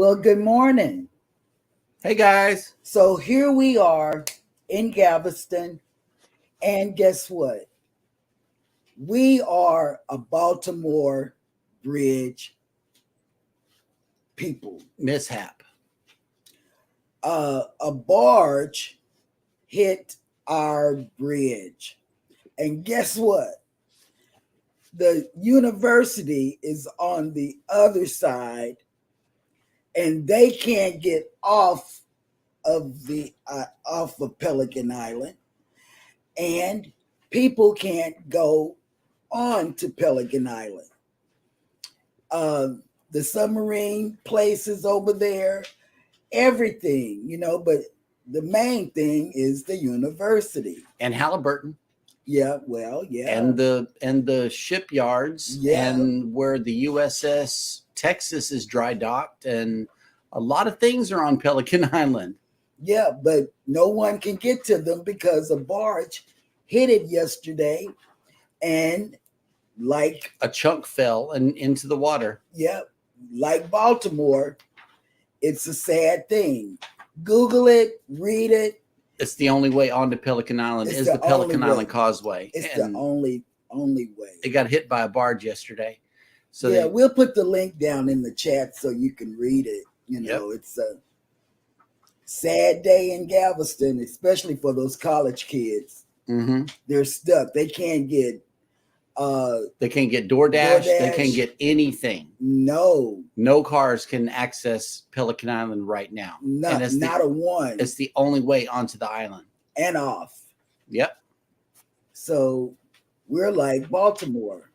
Well, good morning. Hey guys. So here we are in Galveston, and guess what? We are a Baltimore Bridge people. Mishap. A barge hit our bridge, and guess what? The university is on the other side, and they can't get off of Pelican Island, and people can't go on to Pelican Island. The submarine places over there, everything, but the main thing is the university. And Halliburton. Yeah. And the shipyards, and where the USS Texas is dry docked, and a lot of things are on Pelican Island. Yeah, but no one can get to them because a barge hit it yesterday, and like a chunk fell into the water. Yeah, like Baltimore, it's a sad thing. Google it, read it. It's the only way onto Pelican Island is the Pelican Island Causeway. It's the only way. It got hit by a barge yesterday. So yeah, we'll put the link down in the chat so you can read it. It's a sad day in Galveston, especially for those college kids. Mm-hmm. They're stuck. They can't get DoorDash. They can't get anything. No cars can access Pelican Island right now. Not a one. It's the only way onto the island and off. Yep. So we're like Baltimore,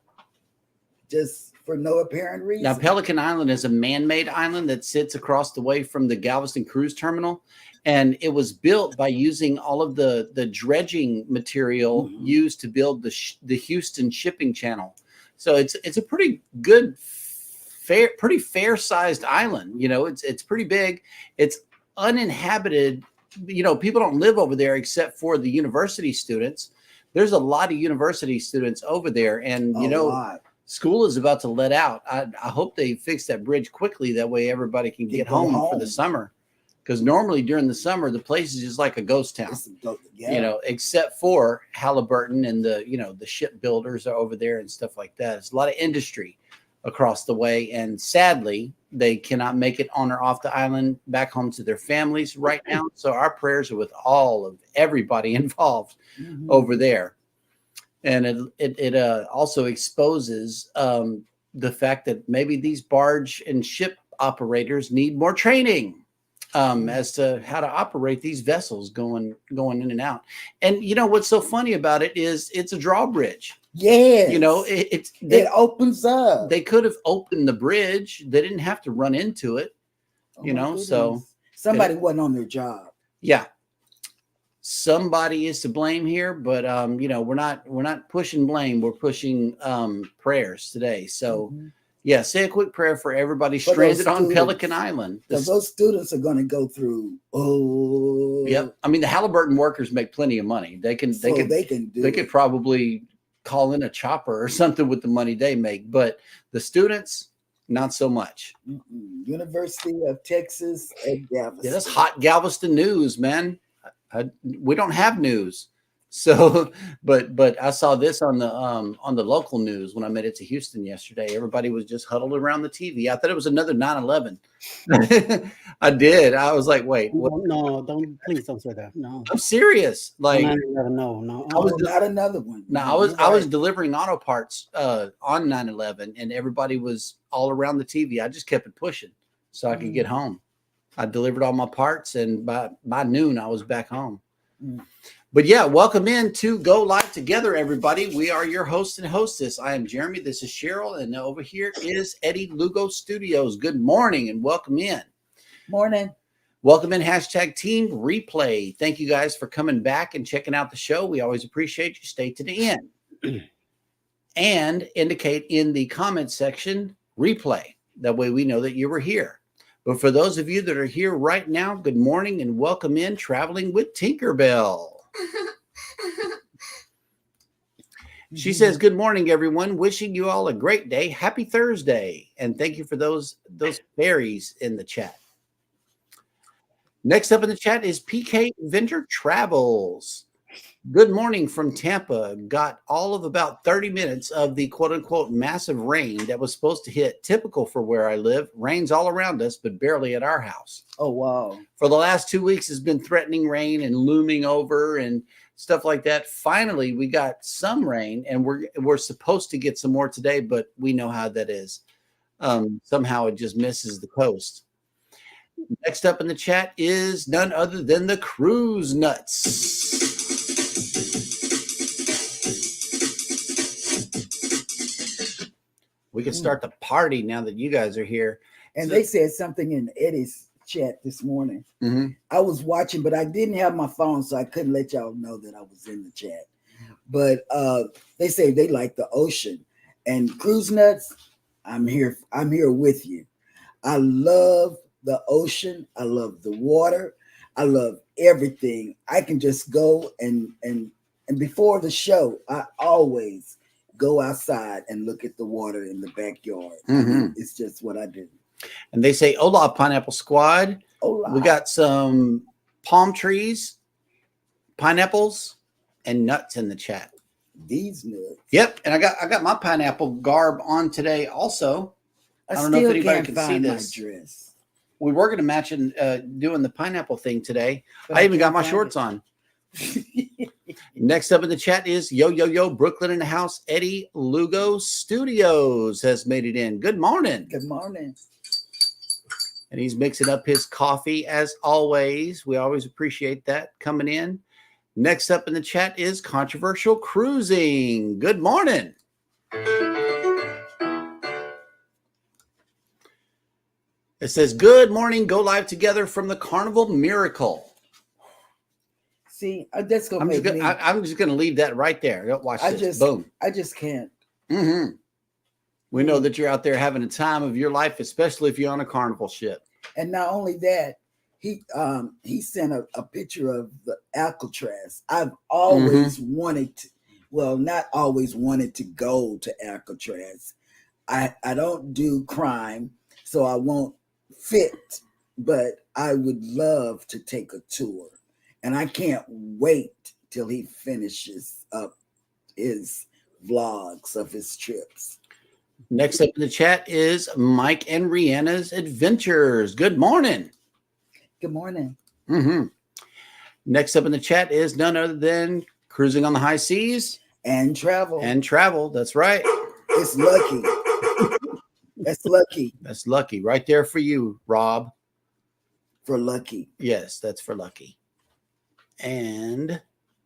just for no apparent reason. Now, Pelican Island is a man-made island that sits across the way from the Galveston Cruise Terminal. And it was built by using all of the dredging material used to build the Houston shipping channel. So it's a pretty good, pretty fair-sized island. It's pretty big. It's uninhabited. People don't live over there except for the university students. There's a lot of university students over there, and school is about to let out. I hope they fix that bridge quickly. That way everybody can get home for the summer. Because normally during the summer, the place is just like a ghost town, except for Halliburton and the shipbuilders are over there and stuff like that. It's a lot of industry across the way. And sadly, they cannot make it on or off the island back home to their families right now. So our prayers are with everybody involved over there. And it also exposes the fact that maybe these barge and ship operators need more training. As to how to operate these vessels going in and out. And what's so funny about it is it's a drawbridge. Yeah. It opens up. They could have opened the bridge. They didn't have to run into it. So somebody wasn't on their job. Yeah. Somebody is to blame here, but we're not pushing blame. We're pushing prayers today. So yeah, say a quick prayer for everybody stranded on Pelican Island. Because those students are going to go through. Yep. I mean, the Halliburton workers make plenty of money. They could probably call in a chopper or something with the money they make. But the students, not so much. University of Texas at Galveston. Yeah, that's hot Galveston news, man. We don't have news. So, but I saw this on the local news when I made it to Houston yesterday. Everybody was just huddled around the TV. I thought it was another 9/11. I did. I was like, wait, what? No, please don't say that. No, I'm serious. Like, no. I was not another one. No, I was delivering auto parts on 9/11, and everybody was all around the TV. I just kept it pushing so I could get home. I delivered all my parts, and by noon I was back home. But yeah, welcome in to Go Live Together, everybody. We are your host and hostess. I am Jeremy. This is Cheryl. And over here is Eddie Lugo Studios. Good morning and welcome in. Morning. Welcome in, #team replay. Thank you guys for coming back and checking out the show. We always appreciate you. Stay to the end. And indicate in the comment section, replay. That way we know that you were here. But for those of you that are here right now, good morning and welcome in Traveling with Tinkerbell. She says, good morning, everyone. Wishing you all a great day. Happy Thursday. And thank you for those fairies in the chat. Next up in the chat is PK Adventure Travels. Good morning from Tampa. Got all of about 30 minutes of the quote unquote massive rain that was supposed to hit. Typical for where I live. Rains all around us, but barely at our house. Oh, wow. For the last 2 weeks, has been threatening rain and looming over and stuff like that. Finally, we got some rain, and we're supposed to get some more today, but we know how that is. Somehow it just misses the coast. Next up in the chat is none other than the Cruise Nuts. We can start the party now that you guys are here. And they said something in Eddie's chat this morning. Mm-hmm. I was watching, but I didn't have my phone, so I couldn't let y'all know that I was in the chat. But they say they like the ocean. And Cruise Nuts, I'm here with you. I love the ocean. I love the water. I love everything. I can just go and before the show, I always go outside and look at the water in the backyard. Mm-hmm. It's just what I do. And they say, hola, Pineapple Squad. Hola. We got some palm trees, pineapples, and nuts in the chat. These nuts. Yep. And I got my pineapple garb on today also. I don't know if anybody can see this. My dress. We were going to match and doing the pineapple thing today. I even got my shorts on. Next up in the chat is yo Brooklyn in the house. Eddie Lugo Studios has made it in. Good morning. Good morning. And he's mixing up his coffee as always. We always appreciate that coming in. Next up in the chat is Controversial Cruising. Good morning. It says, good morning. Go live together from the Carnival Miracle. See, that's gonna make me. I'm just gonna leave that right there. Watch this. Boom. I just can't. Mm-hmm. We know that you're out there having a time of your life, especially if you're on a Carnival ship. And not only that, he sent a picture of the Alcatraz. I've always wanted to, well, not always wanted to go to Alcatraz. I don't do crime, so I won't fit, but I would love to take a tour. And I can't wait till he finishes up his vlogs of his trips. Next up in the chat is Mike and Rihanna's Adventures. Good morning. Good morning. Mm-hmm. Next up in the chat is none other than Cruising on the High Seas. And travel. And travel. That's right. It's lucky. That's lucky. That's lucky. Right there for you, Rob. For lucky. Yes, that's for lucky. And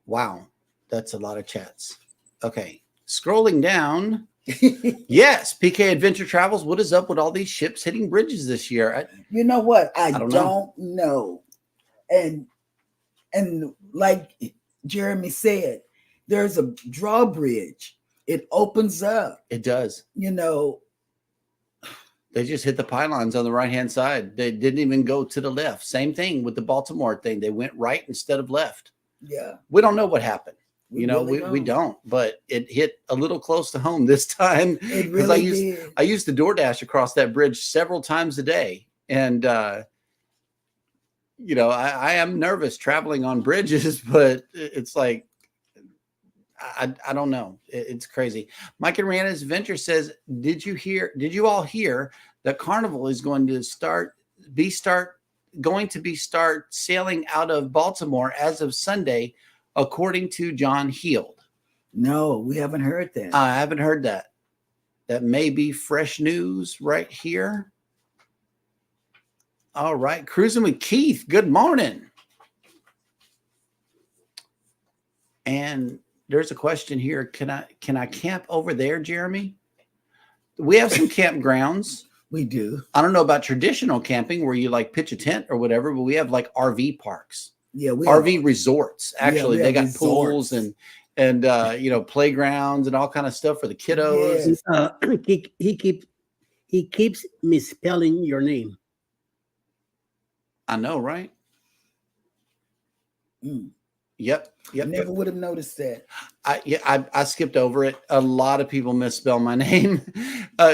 wow, that's a lot of chats. Okay, scrolling down. Yes, PK Adventure Travels. What is up with all these ships hitting bridges this year? You know what? I don't know. And like Jeremy said, there's a drawbridge. It opens up. It does. You know. They just hit the pylons on the right-hand side. They didn't even go to the left. Same thing with the Baltimore thing. They went right instead of left. Yeah. We don't know what happened. We don't, but it hit a little close to home this time. It really did. I used to DoorDash across that bridge several times a day. And, I am nervous traveling on bridges, but it's like, I don't know. It's crazy. Mike and Rihanna's Adventure says, did you all hear that Carnival is going to start sailing out of Baltimore as of Sunday, according to John Heald? No, we haven't heard that. I haven't heard that. That may be fresh news right here. All right. Cruising with Keith. Good morning. And there's a question here. Can I camp over there, Jeremy? We have some campgrounds. We do. I don't know about traditional camping where you like pitch a tent or whatever, but we have like RV parks. Yeah, RV resorts. Actually, they got resorts. pools and playgrounds and all kind of stuff for the kiddos. Yes. He keeps misspelling your name. I know, right? Yep. Never would have noticed that. I skipped over it. A lot of people misspell my name.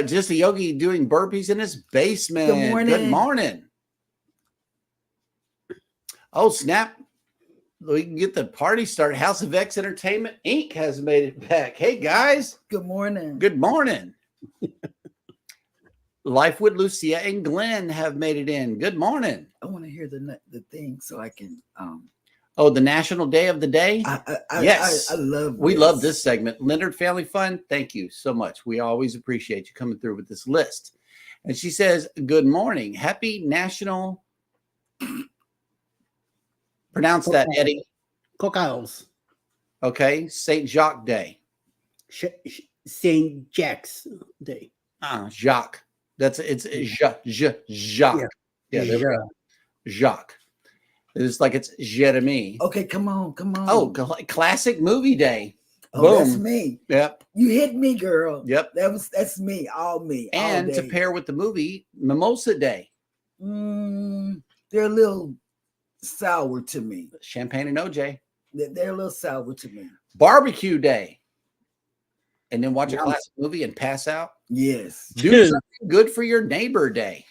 Just a yogi doing burpees in his basement. Good morning. Good morning. Oh, snap. We can get the party started. House of X Entertainment Inc. has made it back. Hey, guys. Good morning. Good morning. Life with Lucia and Glenn have made it in. Good morning. I want to hear the thing so I can. Oh, the National Day of the Day? Yes. I love We love this segment. Leonard Family Fun, thank you so much. We always appreciate you coming through with this list. And she says, good morning. Happy National... Pronounce that, Eddie. Cockles. Okay. St. Jacques Day. St. Jack's Day. Jacques. It's Jacques. Yeah, there we go. Jacques. It's like it's Jeremy. Okay, come on. Oh, classic movie day. Oh, Boom. That's me. Yep. You hit me, girl. Yep. That's me. All me. And all to pair with the movie, Mimosa Day. They're a little sour to me. Champagne and OJ. They're a little sour to me. Barbecue Day. And then watch a classic movie and pass out. Yes. Do something good for your neighbor day.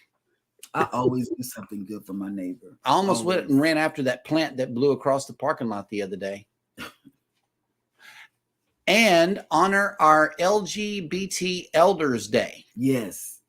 I always do something good for my neighbor. I almost went and ran after that plant that blew across the parking lot the other day. And honor our LGBT Elders Day. Yes.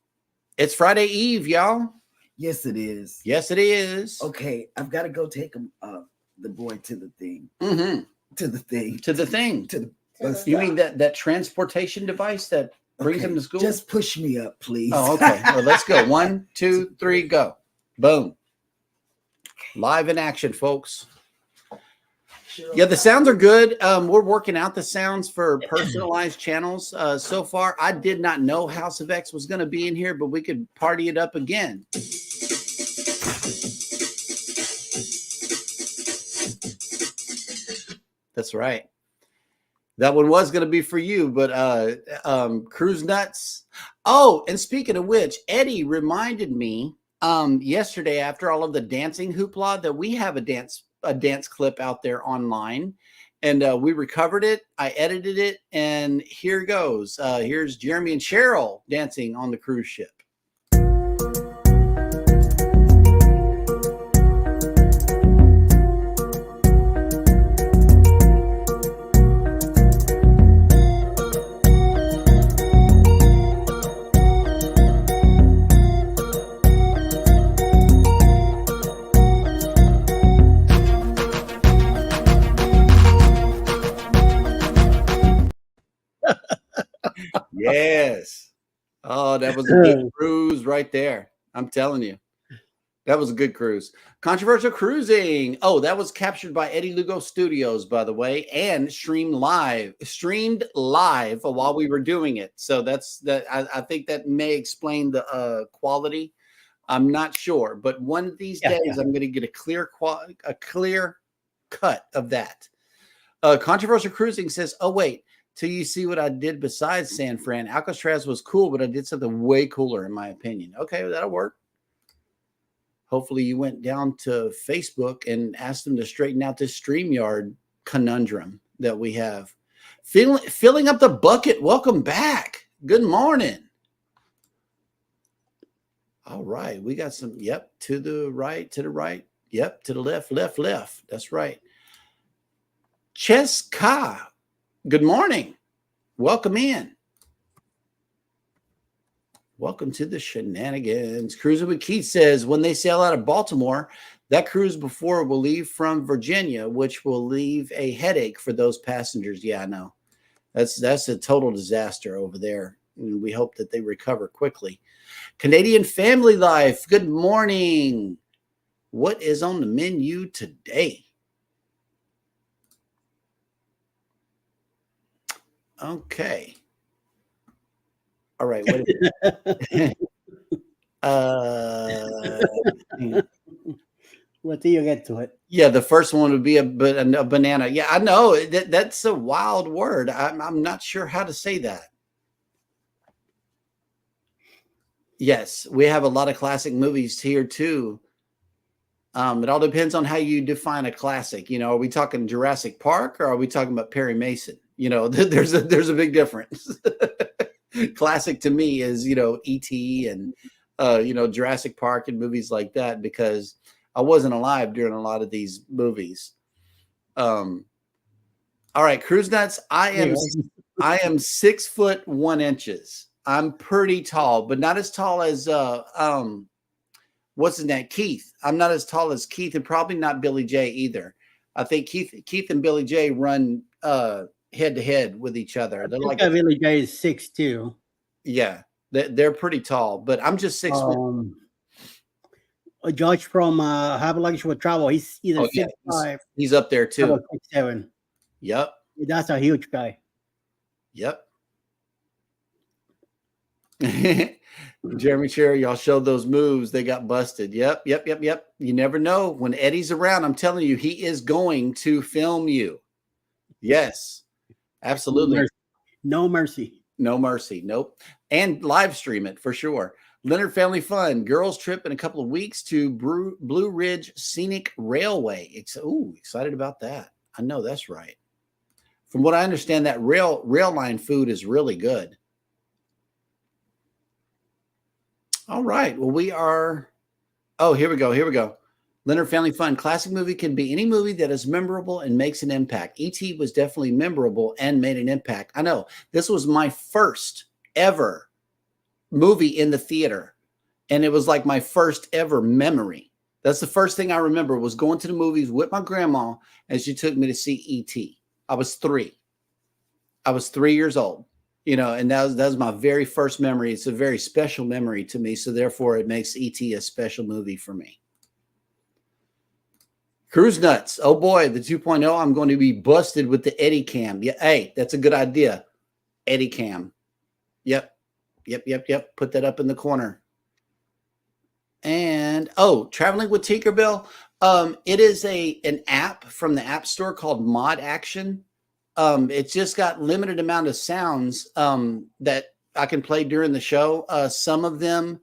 It's Friday Eve, y'all. Yes, it is. Yes, it is. Okay, I've got to go take him, the boy to the thing. Mm-hmm. To the thing. To the thing. To the bus You stop. mean that transportation device that brings him to school? Just push me up, please. Oh, okay. Well, let's go. 1, 2, 3, go. Boom. Live in action, folks. Yeah, the sounds are good. We're working out the sounds for personalized channels. So far, I did not know House of X was going to be in here, but we could party it up again. That's right. That one was going to be for you, but Cruise Nuts. Oh, and speaking of which, Eddie reminded me yesterday after all of the dancing hoopla that we have a dance clip out there online, and we recovered it. I edited it, and here goes. Here's Jeremy and Sheryl dancing on the cruise ship. Yes. Oh, that was a good cruise right there. I'm telling you. That was a good cruise. Controversial cruising. Oh, that was captured by Eddie Lugo Studios, by the way, and streamed live while we were doing it. So that's that. I think that may explain the quality. I'm not sure, but one of these days I'm going to get a clear cut of that. Controversial cruising says, "Oh wait, till you see what I did besides San Fran. Alcatraz was cool, but I did something way cooler in my opinion." Okay, that'll work. Hopefully you went down to Facebook and asked them to straighten out this StreamYard conundrum that we have. Filling up the bucket. Welcome back. Good morning. All right. We got some, to the right. Yep, to the left. That's right. Cheska. Good morning. Welcome in. Welcome to the shenanigans. Cruising with Keith says, when they sail out of Baltimore, that cruise before will leave from Virginia, which will leave a headache for those passengers. Yeah, I know. That's a total disaster over there. And we hope that they recover quickly. Canadian Family Life. Good morning. What is on the menu today? Okay. All right. What do you get to it? Yeah, the first one would be a banana. Yeah, I know that's a wild word. I'm not sure how to say that. Yes, we have a lot of classic movies here too. It all depends on how you define a classic. You know, are we talking Jurassic Park or are we talking about Perry Mason? You know, there's a big difference. Classic to me is, E.T. and, Jurassic Park and movies like that, because I wasn't alive during a lot of these movies. All right, Cruise Nuts. I am 6'1". I'm pretty tall, but not as tall as what's his name? Keith. I'm not as tall as Keith, and probably not Billy J either. I think Keith and Billy J run head to head with each other. They're like Billy J is 6'2". Yeah, they're pretty tall, but I'm just 6'1". George from Have Luggage Will Travel. He's either 6'5". He's up there too. 6'7". Yep. That's a huge guy. Yep. Jeremy Sheryl, y'all showed those moves. They got busted. Yep. You never know. When Eddie's around, I'm telling you, he is going to film you. Yes, absolutely. No mercy. No mercy. Nope. And live stream it for sure. Leonard Family Fun, girls trip in a couple of weeks to Blue Ridge Scenic Railway. Excited about that. I know that's right. From what I understand, that rail line food is really good. All right. Well, we are. Oh, here we go. Leonard Family Fun. Classic movie can be any movie that is memorable and makes an impact. E.T. was definitely memorable and made an impact. I know. This was my first ever movie in the theater. And it was like my first ever memory. That's the first thing I remember was going to the movies with my grandma and she took me to see E.T. I was 3. I was 3 years old. You know, and that was my very first memory. It's a very special memory to me. So therefore, it makes E.T. a special movie for me. Cruise Nuts. Oh, boy, the 2.0. I'm going to be busted with the Eddie Cam. Yeah, hey, that's a good idea. Eddie Cam. Yep. Put that up in the corner. And, Traveling with Tinkerbell. It is an app from the App Store called Mod Action. It's just got limited amount of sounds that I can play during the show. Some of them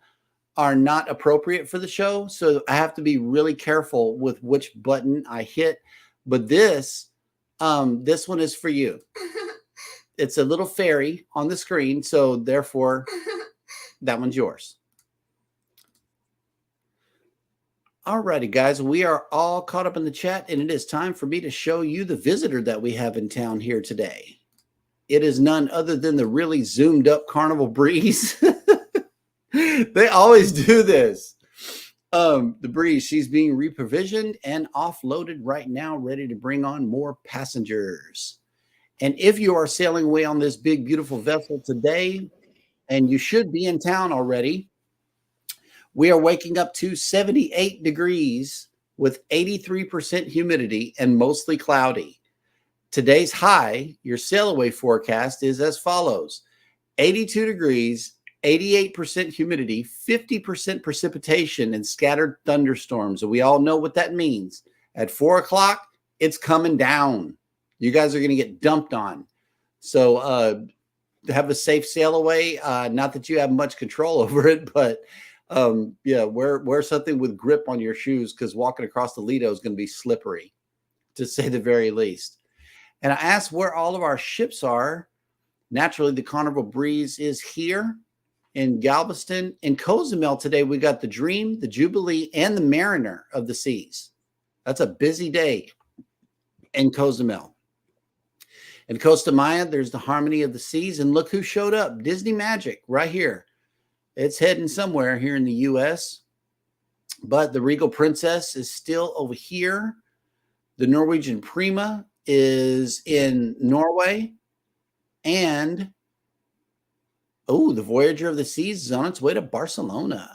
are not appropriate for the show, so I have to be really careful with which button I hit. But this one is for you. It's a little fairy on the screen, so therefore that one's yours. Alrighty, guys, we are all caught up in the chat, and it is time for me to show you the visitor that we have in town here today. It is none other than the really zoomed up Carnival Breeze. They always do this. The Breeze, she's being reprovisioned and offloaded right now, ready to bring on more passengers. And if you are sailing away on this big, beautiful vessel today, and you should be in town already, we are waking up to 78 degrees with 83% humidity and mostly cloudy. Today's high, your sail away forecast is as follows: 82 degrees, 88% humidity, 50% precipitation, and scattered thunderstorms. And we all know what that means. At 4 o'clock, it's coming down. You guys are going to get dumped on. So have a safe sail away. Not that you have much control over it, but wear something with grip on your shoes, because walking across the Lido is going to be slippery, to say the very least. And I asked where all of our ships are. Naturally, the Carnival Breeze is here in Galveston. In Cozumel today, we got the Dream, the Jubilee, and the Mariner of the Seas. That's a busy day in Cozumel. In Costa Maya, there's the Harmony of the Seas. And look who showed up. Disney Magic right here. It's heading somewhere here in the U.S. But the Regal Princess is still over here. The Norwegian Prima is in Norway. And, the Voyager of the Seas is on its way to Barcelona.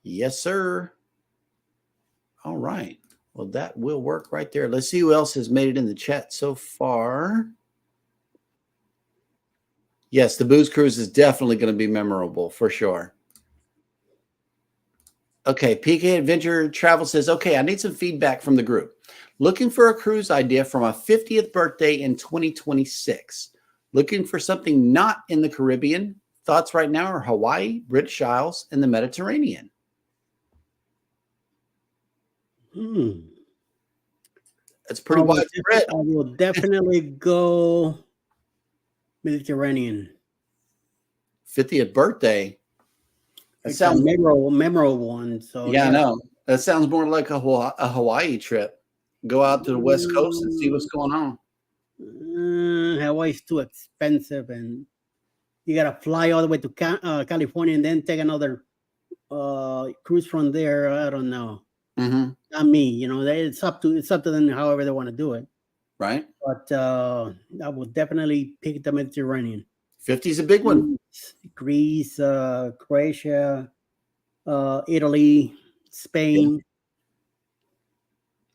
Yes, sir. All right. Well, that will work right there. Let's see who else has made it in the chat so far. Yes, the booze cruise is definitely going to be memorable for sure. Okay, PK Adventure Travel says, okay, I need some feedback from the group. Looking for a cruise idea for my 50th birthday in 2026. Looking for something not in the Caribbean. Thoughts right now are Hawaii, British Isles, and the Mediterranean. That's pretty widespread. I will definitely go Mediterranean. 50th birthday. It's a memorable one. So yeah, I know. That sounds more like a Hawaii trip. Go out to the West Coast and see what's going on. Hawaii's too expensive, and you gotta fly all the way to California and then take another cruise from there. I don't know. Mm-hmm. Not me. It's up to them, however they want to do it. Right. But I would definitely pick the Mediterranean. 50 is a big one. Greece, Croatia, Italy, Spain.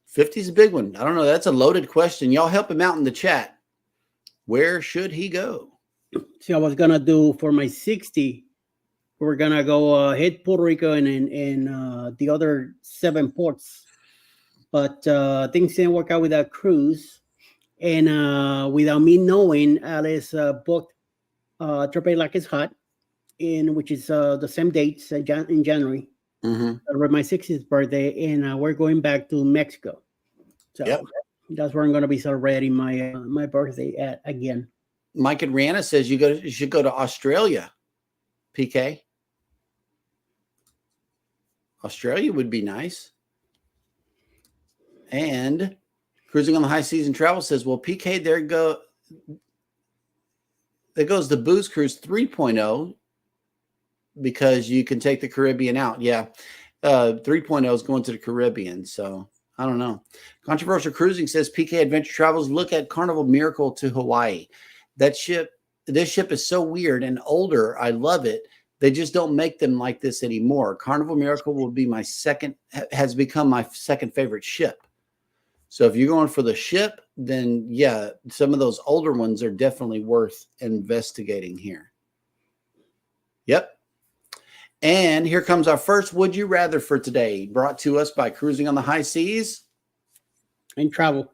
50 is a big one. I don't know. That's a loaded question. Y'all help him out in the chat. Where should he go? See, I was gonna do for my 60. We're gonna go hit Puerto Rico and the other 7 ports, but things didn't work out with that cruise, and without me knowing, Alice booked Trope Like It's Hot, which is the same dates in January. For my 60th birthday, and we're going back to Mexico. So that's where I'm going to be celebrating my birthday at again. Mike and Rihanna says you should go to Australia, PK. Australia would be nice. And Cruising on the High Seas and Travel says, well, PK, there goes the Booze Cruise 3.0 because you can take the Caribbean out. Yeah. 3.0 is going to the Caribbean. So I don't know. Controversial Cruising says PK Adventure Travels, look at Carnival Miracle to Hawaii. This ship is so weird and older. I love it. They just don't make them like this anymore. Carnival Miracle has become my second favorite ship. So if you're going for the ship, then yeah, some of those older ones are definitely worth investigating here. Yep. And here comes our first Would You Rather for today, brought to us by Cruising on the High Seas and Travel.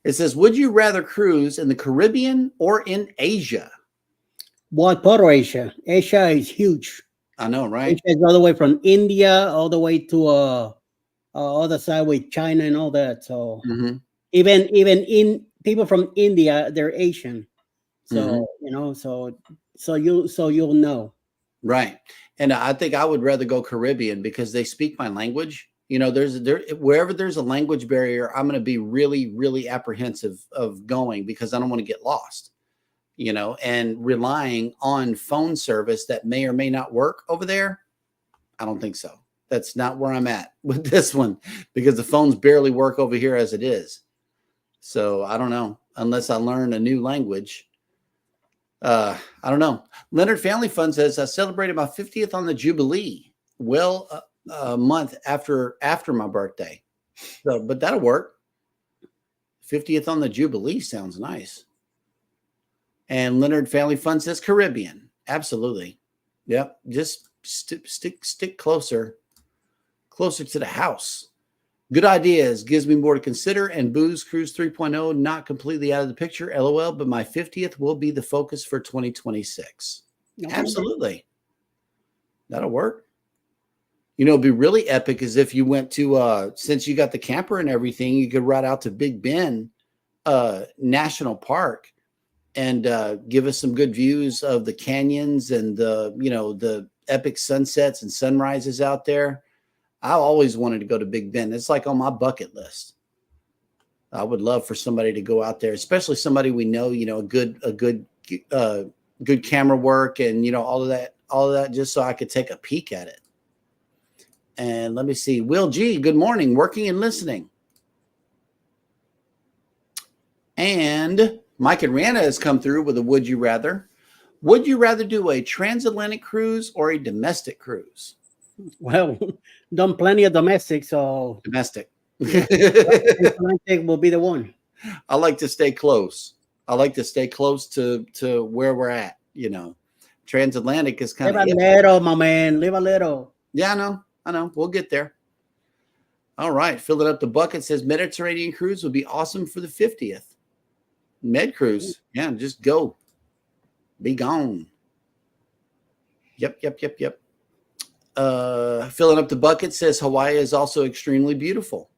It says, would you rather cruise in the Caribbean or in Asia? What part of Asia? Asia is huge. I know, right? Asia is all the way from India all the way to other side with China and all that. So even in people from India, they're Asian. So so you'll know. Right. And I think I would rather go Caribbean because they speak my language. Wherever there's a language barrier, I'm going to be really, really apprehensive of going because I don't want to get lost, and relying on phone service that may or may not work over there. I don't think so. That's not where I'm at with this one because the phones barely work over here as it is. So I don't know, unless I learn a new language. I don't know. Leonard Family Fund says I celebrated my 50th on the Jubilee. Well, a month after my birthday. So, but that'll work. 50th on the Jubilee sounds nice. And Leonard Family Fund says Caribbean. Absolutely. Yep. Just stick closer to the house. Good ideas. Gives me more to consider. And Booze Cruise 3.0 not completely out of the picture. LOL. But my 50th will be the focus for 2026. Okay. Absolutely. That'll work. It'd be really epic is if you went to, since you got the camper and everything, you could ride out to Big Bend National Park and give us some good views of the canyons and the epic sunsets and sunrises out there. I always wanted to go to Big Bend. It's like on my bucket list. I would love for somebody to go out there, especially somebody we know, good camera work and, all of that, just so I could take a peek at it. And let me see. Will G, good morning. Working and listening. And Mike and Rihanna has come through with a would you rather. Would you rather do a transatlantic cruise or a domestic cruise? Well, done plenty of domestic, so domestic. Atlantic will be the one. I like to stay close. I like to stay close to where we're at. Transatlantic is kind of live a little, my man. Live a little. Yeah, I know. We'll get there. All right, filling up the bucket says Mediterranean cruise would be awesome for the 50th. Med cruise, yeah, just go, be gone. Yep. Filling up the bucket says Hawaii is also extremely beautiful.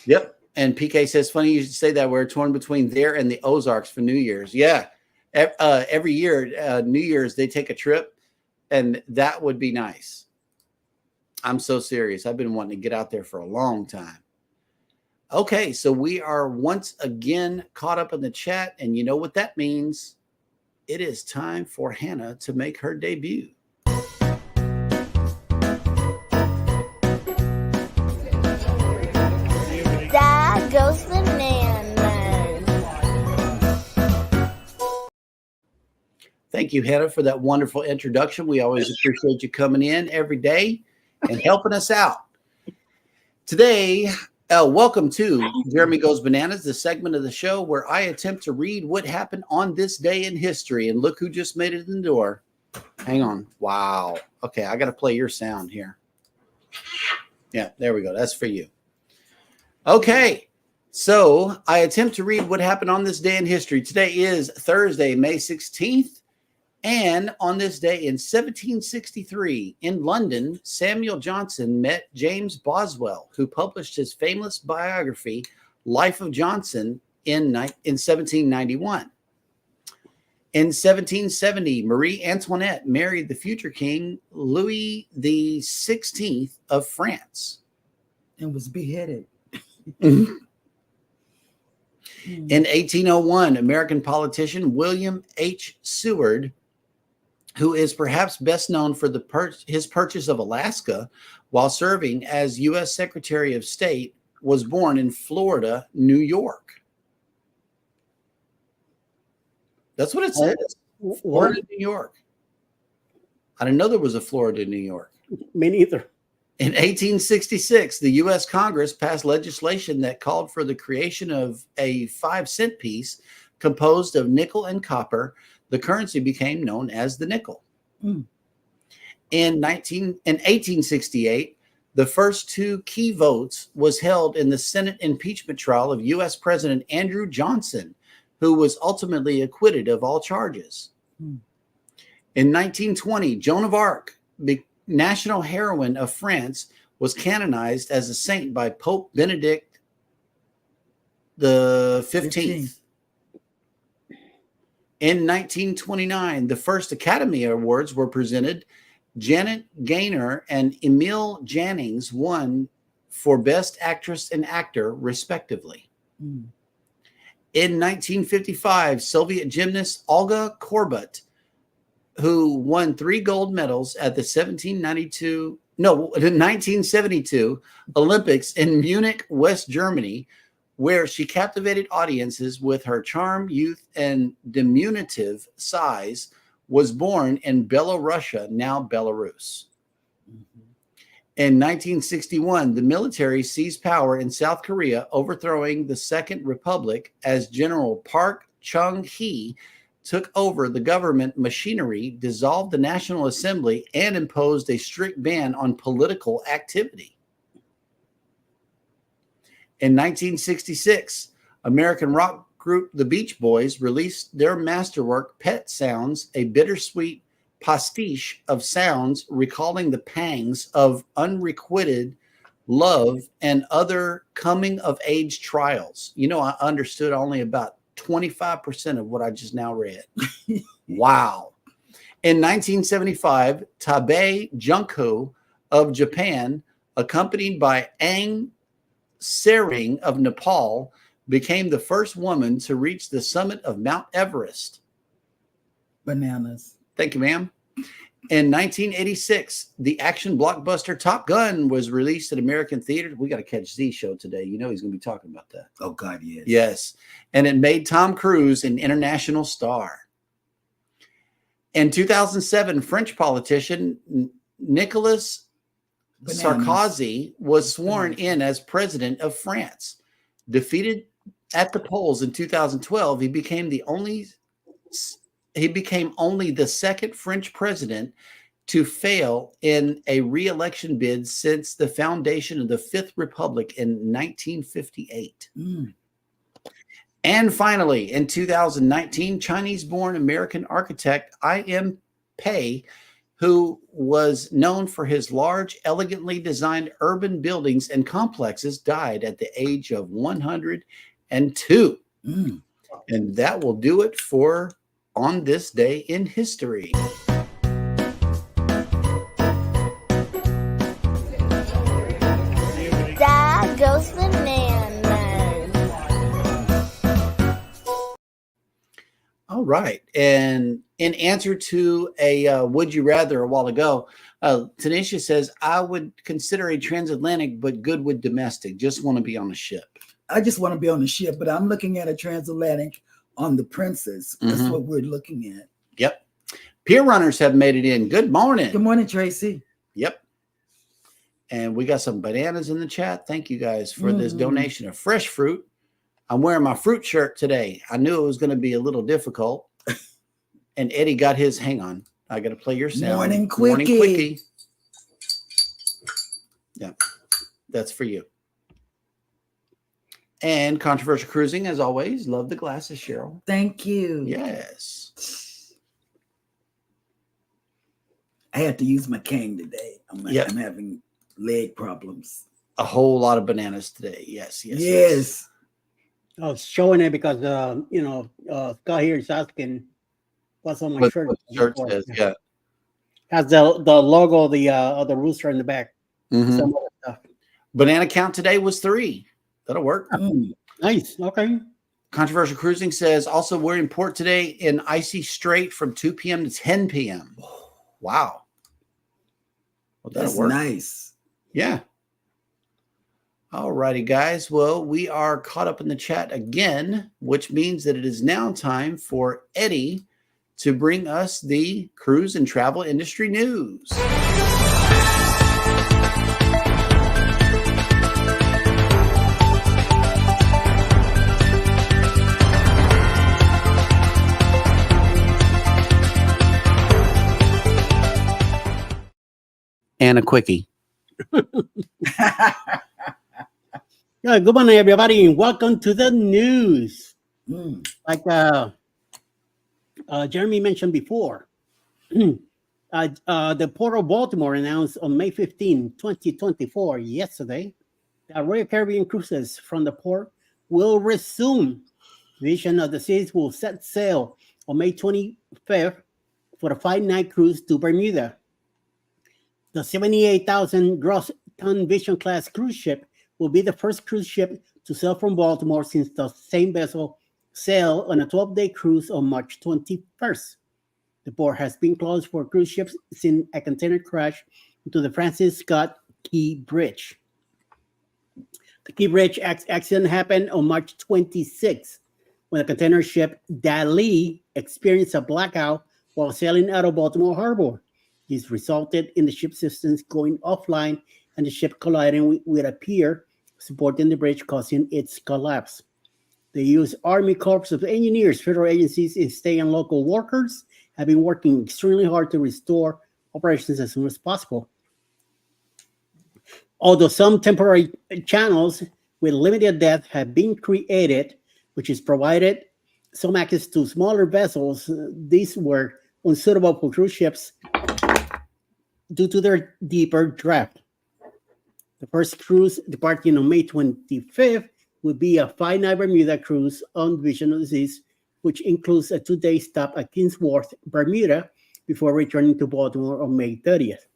Yep. And PK says, funny you should say that. We're torn between there and the Ozarks for New Year's. Yeah. Every year, New Year's, they take a trip, and that would be nice. I'm so serious. I've been wanting to get out there for a long time. Okay, so we are once again caught up in the chat, and you know what that means. It is time for Hannah to make her debut. Dad goes bananas. Thank you, Hannah, for that wonderful introduction. We always appreciate you coming in every day and helping us out. Today, welcome to Jeremy Goes Bananas, the segment of the show where I attempt to read what happened on this day in history. And look who just made it in the door. Hang on. Wow. Okay, I got to play your sound here. Yeah, there we go. That's for you. Okay, so I attempt to read what happened on this day in history. Today is Thursday, May 16th. And on this day in 1763, in London, Samuel Johnson met James Boswell, who published his famous biography, Life of Johnson, in 1791. In 1770, Marie Antoinette married the future king, Louis XVI of France. And was beheaded. In 1801, American politician William H. Seward, who is perhaps best known for his purchase of Alaska while serving as U.S. Secretary of State, was born in Florida, New York. That's what it says. Florida, New York. I didn't know there was a Florida, New York. Me neither. In 1866, the U.S. Congress passed legislation that called for the creation of a 5-cent piece composed of nickel and copper. The currency became known as the nickel. In 1868, the first 2 key votes was held in the Senate impeachment trial of U.S. President Andrew Johnson, who was ultimately acquitted of all charges. In 1920, Joan of Arc, the national heroine of France, was canonized as a saint by Pope Benedict the 15th. In 1929, the first Academy Awards were presented. Janet Gaynor and Emile Jannings won for Best Actress and Actor, respectively. In 1955, Soviet gymnast Olga Korbut, who won 3 gold medals at the 1972 Olympics in Munich, West Germany, where she captivated audiences with her charm, youth, and diminutive size, was born in Belarusia, now Belarus. In 1961, the military seized power in South Korea, overthrowing the Second Republic as General Park Chung-hee took over the government machinery, dissolved the National Assembly, and imposed a strict ban on political activity. In 1966, American rock group The Beach Boys released their masterwork, Pet Sounds, a bittersweet pastiche of sounds recalling the pangs of unrequited love and other coming-of-age trials. You know, I understood only about 25% of what I just now read. Wow. In 1975, Tabe Junko of Japan, accompanied by Aung Sering of Nepal, became the first woman to reach the summit of Mount Everest. Bananas. Thank you, ma'am. In 1986, the action blockbuster Top Gun was released at American theaters. We got to catch Z show today. You know he's going to be talking about that. Oh, God, yes. Yes. And it made Tom Cruise an international star. In 2007, French politician Nicolas Sarkozy was sworn in as president of France. Defeated at the polls in 2012, he became only the second French president to fail in a re-election bid since the foundation of the Fifth Republic in 1958. And finally, in 2019, Chinese-born American architect I.M. Pei, who was known for his large, elegantly designed urban buildings and complexes, died at the age of 102. And that will do it for on this day in history. Dad goes bananas. All right. And in answer to a would you rather a while ago, Tanisha says, I would consider a transatlantic, but good with domestic. Just want to be on a ship. I just want to be on the ship, but I'm looking at a transatlantic on the Princess. That's what we're looking at. Yep. Peer runners have made it in. Good morning. Good morning, Tracy. Yep. And we got some bananas in the chat. Thank you guys for this donation of fresh fruit. I'm wearing my fruit shirt today. I knew it was going to be a little difficult. And Eddie got his. Hang on. I got to play your sound. Morning quickie. Morning quickie. Yeah. That's for you. And controversial cruising, as always. Love the glasses, Cheryl. Thank you. Yes. I had to use my cane today. I'm having leg problems. A whole lot of bananas today. Yes. I was showing it because Scott here is asking what's on my shirt. What the shirt says, yeah. Has the logo of the rooster in the back. Some other stuff. Banana count today was 3. That'll work. Nice. Okay. Controversial cruising says also we're in port today in icy strait from 2 p.m. to 10 p.m. Wow. Well, that's nice. Yeah. All righty, guys. Well, we are caught up in the chat again, which means that it is now time for Eddie to bring us the cruise and travel industry news. And a quickie. Yeah, good morning, everybody, and welcome to the news. Like Jeremy mentioned before, the Port of Baltimore announced on May 15, 2024, yesterday, that Royal Caribbean cruises from the port will resume. Vision of the Seas will set sail on May 25th for a 5-night cruise to Bermuda. The 78,000 gross ton Vision class cruise ship will be the first cruise ship to sail from Baltimore since the same vessel sailed on a 12-day cruise on March 21st. The port has been closed for cruise ships since a container crash into the Francis Scott Key Bridge. The Key Bridge accident happened on March 26th when a container ship Dali experienced a blackout while sailing out of Baltimore Harbor. This resulted in the ship systems going offline and the ship colliding with a pier supporting the bridge, causing its collapse. The U.S. Army Corps of Engineers, federal agencies, and state and local workers have been working extremely hard to restore operations as soon as possible. Although some temporary channels with limited depth have been created, which has provided some access to smaller vessels, these were unsuitable for cruise ships due to their deeper draft. The first cruise departing on May 25th will be a 5-night Bermuda cruise on Vision of the Seas, which includes a 2-day stop at Kings Wharf, Bermuda, before returning to Baltimore on May 30th.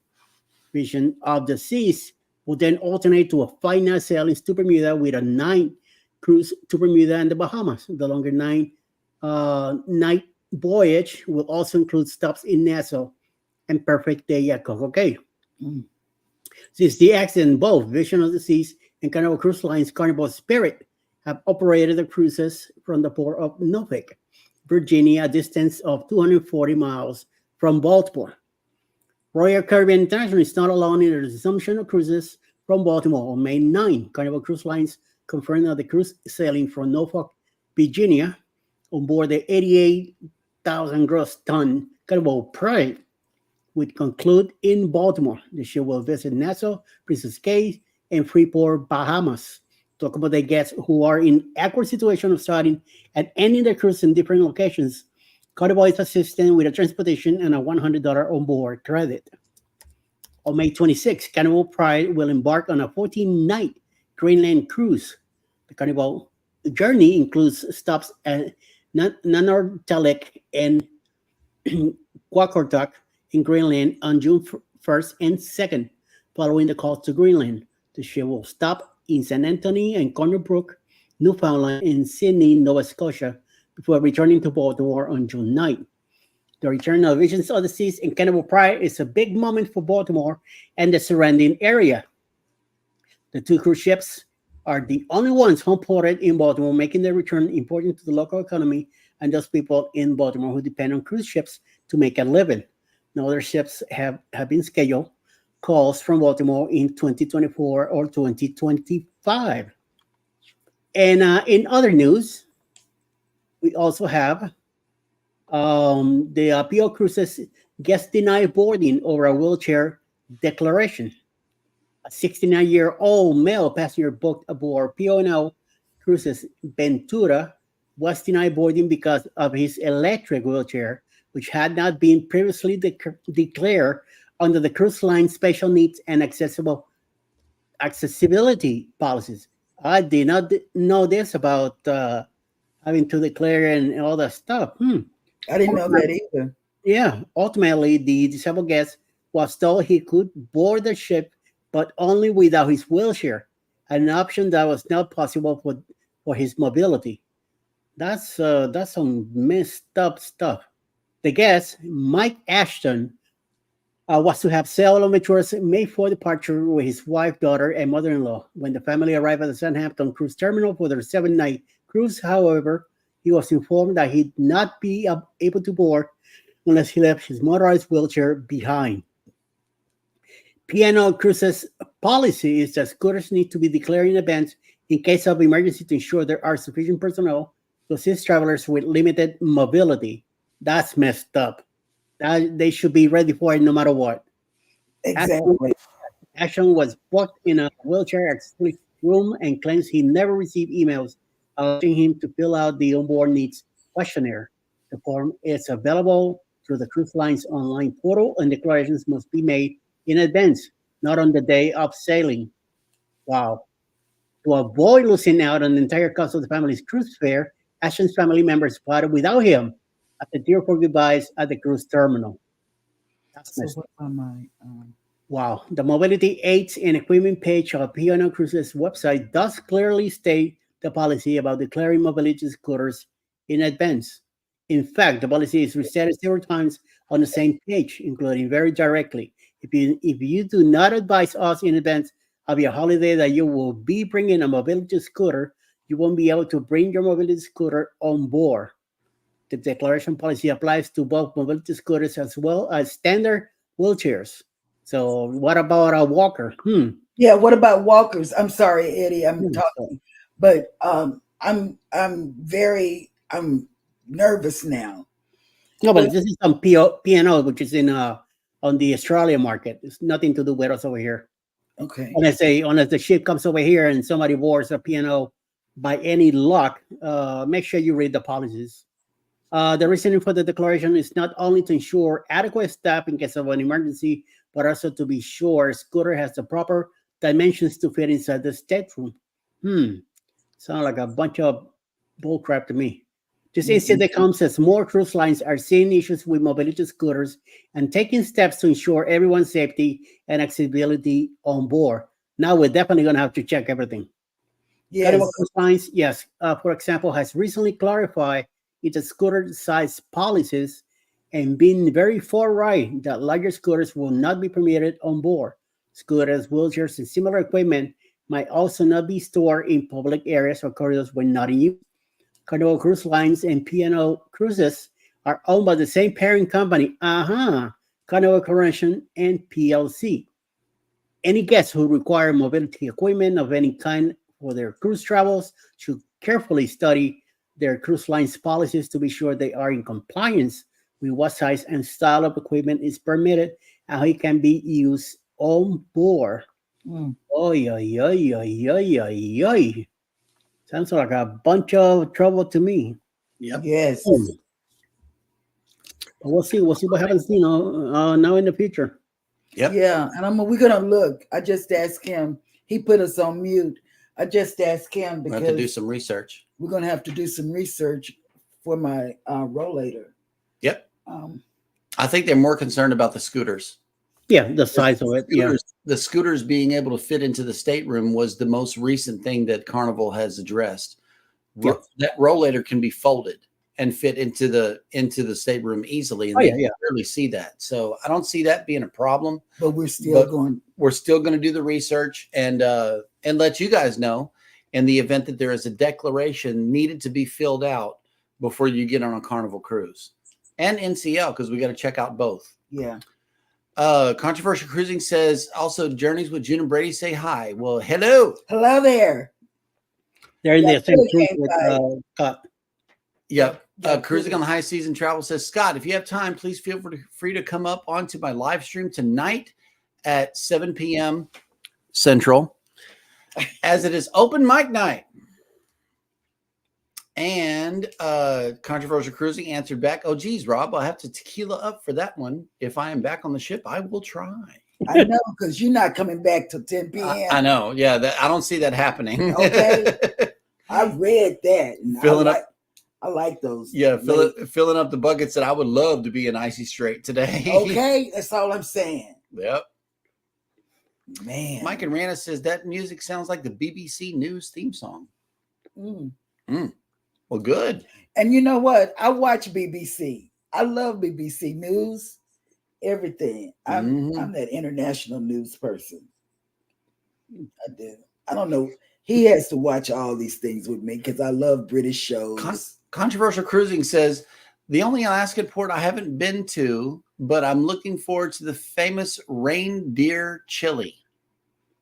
Vision of the Seas will then alternate to a 5-night sailings to Bermuda with a 9 cruise to Bermuda and the Bahamas. The longer 9-night voyage will also include stops in Nassau and Perfect Day at Coco Cay. Since the accident, both Vision of the Seas and Carnival Cruise Line's Carnival Spirit have operated the cruises from the port of Norfolk, Virginia, a distance of 240 miles from Baltimore. Royal Caribbean International is not alone in the resumption of cruises from Baltimore on May 9. Carnival Cruise Lines confirmed that the cruise sailing from Norfolk, Virginia, on board the 88,000 gross ton Carnival Pride would conclude in Baltimore. The ship will visit Nassau, Princess Cay, and Freeport, Bahamas. Talk about the guests who are in awkward situation of starting and ending their cruise in different locations. Carnival is assisting with a transportation and a $100 onboard credit. On May 26, Carnival Pride will embark on a 14-night Greenland cruise. The Carnival journey includes stops at Nanortalik and Quakortuk in Greenland on June 1st and 2nd, following the calls to Greenland. The ship will stop in St. Anthony and Corner Brook, Newfoundland, and Sydney, Nova Scotia, before returning to Baltimore on June 9th. The return of Visions of the Seas in Cannibal Pride is a big moment for Baltimore and the surrounding area. The two cruise ships are the only ones home ported in Baltimore, making their return important to the local economy and those people in Baltimore who depend on cruise ships to make a living. No other ships have been scheduled calls from Baltimore in 2024 or 2025. And in other news, we also have the PO Cruises guest denied boarding over a wheelchair declaration. A 69-year-old male passenger booked aboard P&O Cruises Ventura was denied boarding because of his electric wheelchair, which had not been previously declared under the cruise line special needs and accessibility policies. I did not know this about having to declare and all that stuff. I didn't know that either. Yeah, ultimately, the disabled guest was told he could board the ship, but only without his wheelchair, an option that was not possible for his mobility. That's some messed up stuff. The guest, Mike Ashton, was to have sailed on Venturas made for departure with his wife, daughter, and mother-in-law. When the family arrived at the Southampton cruise terminal for their 7-night cruise, however, he was informed that he'd not be able to board unless he left his motorized wheelchair behind. P&O Cruises policy is that scooters need to be declared in advance in case of emergency to ensure there are sufficient personnel to assist travelers with limited mobility. That's messed up. They should be ready for it no matter what. Exactly. Ashton was booked in a wheelchair accessibility room and claims he never received emails asking him to fill out the onboard needs questionnaire. The form is available through the cruise line's online portal, and declarations must be made in advance, not on the day of sailing. Wow. To avoid losing out on the entire cost of the family's cruise fare, Ashton's family members parted without him at the tearful goodbyes at the cruise terminal. That's messed up. Wow. The mobility aids and equipment page of P&O Cruises website does clearly state the policy about declaring mobility scooters in advance. In fact, the policy is restated several times on the same page, including very directly. If you do not advise us in advance of your holiday that you will be bringing a mobility scooter, you won't be able to bring your mobility scooter on board. The declaration policy applies to both mobility scooters as well as standard wheelchairs. So what about a walker? Yeah, what about walkers? I'm sorry, Eddie, I'm talking, but I'm nervous now. No, but this is on P&O, which is in on the Australian market. It's nothing to do with us over here. Okay. Unless the ship comes over here and somebody boards a P&O by any luck, make sure you read the policies. The reasoning for the declaration is not only to ensure adequate staff in case of an emergency, but also to be sure a scooter has the proper dimensions to fit inside the stateroom. Sound like a bunch of bullcrap to me. This incident comes as more cruise lines are seeing issues with mobility scooters and taking steps to ensure everyone's safety and accessibility on board. Now we're definitely going to have to check everything. Yes. Carnival Cruise Lines, yes, for example, has recently clarified its scooter size policies and been very forthright that larger scooters will not be permitted on board. Scooters, wheelchairs, and similar equipment might also not be stored in public areas or corridors when not in use. Carnival Cruise Lines and P&O Cruises are owned by the same parent company, Carnival Corporation and PLC. Any guests who require mobility equipment of any kind for their cruise travels should carefully study their cruise line's policies to be sure they are in compliance with what size and style of equipment is permitted and how it can be used on board. Oy, oy, oy, oy, oy, oy, oy. Sounds like a bunch of trouble to me. Yep. Yes. But we'll see what happens, now in the future. Yep. Yeah, and we're gonna look. I just asked him. He put us on mute. I just asked him We're because going to have to do some research. we're gonna have to do some research for my rollator. Yep. I think they're more concerned about the scooters. Yeah, the size of it. Yeah. The scooters being able to fit into the stateroom was the most recent thing that Carnival has addressed. Yep. That rollator can be folded and fit into the stateroom easily, and they rarely see that. So I don't see that being a problem. But we're still going to do the research and let you guys know in the event that there is a declaration needed to be filled out before you get on a Carnival cruise, and NCL, because we got to check out both. Yeah. Controversial Cruising says also Journeys with June and Brady say hi. Well, hello there. They're in the same group with Scott. Yep. Cruising on the High Season Travel says, Scott, if you have time, please feel free to come up onto my live stream tonight at 7 p.m. Central, as it is open mic night. And Controversial Cruising answered back, oh, geez, Rob, I'll have to tequila up for that one. If I am back on the ship, I will try. I know, because you're not coming back till 10 p.m. I know. Yeah, I don't see that happening. Okay. I read that. And I like those. Yeah, filling up the buckets that I would love to be an Icy Straight today. Okay, that's all I'm saying. Yep. Man. Mike and Rana says that music sounds like the BBC News theme song. Well, good. And you know what? I watch BBC. I love BBC News, everything. I'm that international news person. I do. I don't know. He has to watch all these things with me because I love British shows. Controversial Cruising says, the only Alaskan port I haven't been to, but I'm looking forward to the famous reindeer chili.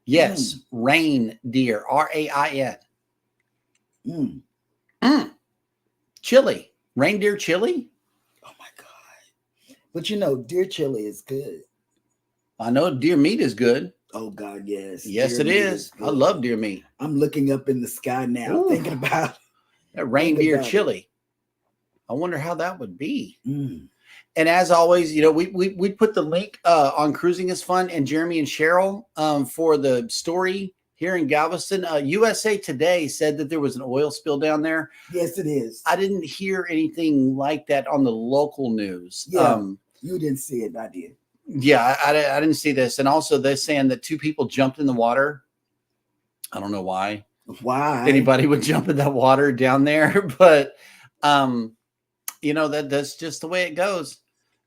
Yes, reindeer, R-A-I-N. Chili, reindeer chili. Oh my God! But you know, deer chili is good. I know deer meat is good. Oh God, yes. Yes, it is. I love deer meat. I'm looking up in the sky now, thinking about that reindeer chili. I wonder how that would be. And as always, you know, we put the link on Cruising is Fun and Jeremy and Cheryl for the story here in Galveston. USA Today said that there was an oil spill down there. Yes, it is. I didn't hear anything like that on the local news. Yeah, you didn't see it. I did. Yeah, I didn't see this. And also they're saying that 2 people jumped in the water. I don't know why. Why anybody would jump in that water down there, but you know, that's just the way it goes.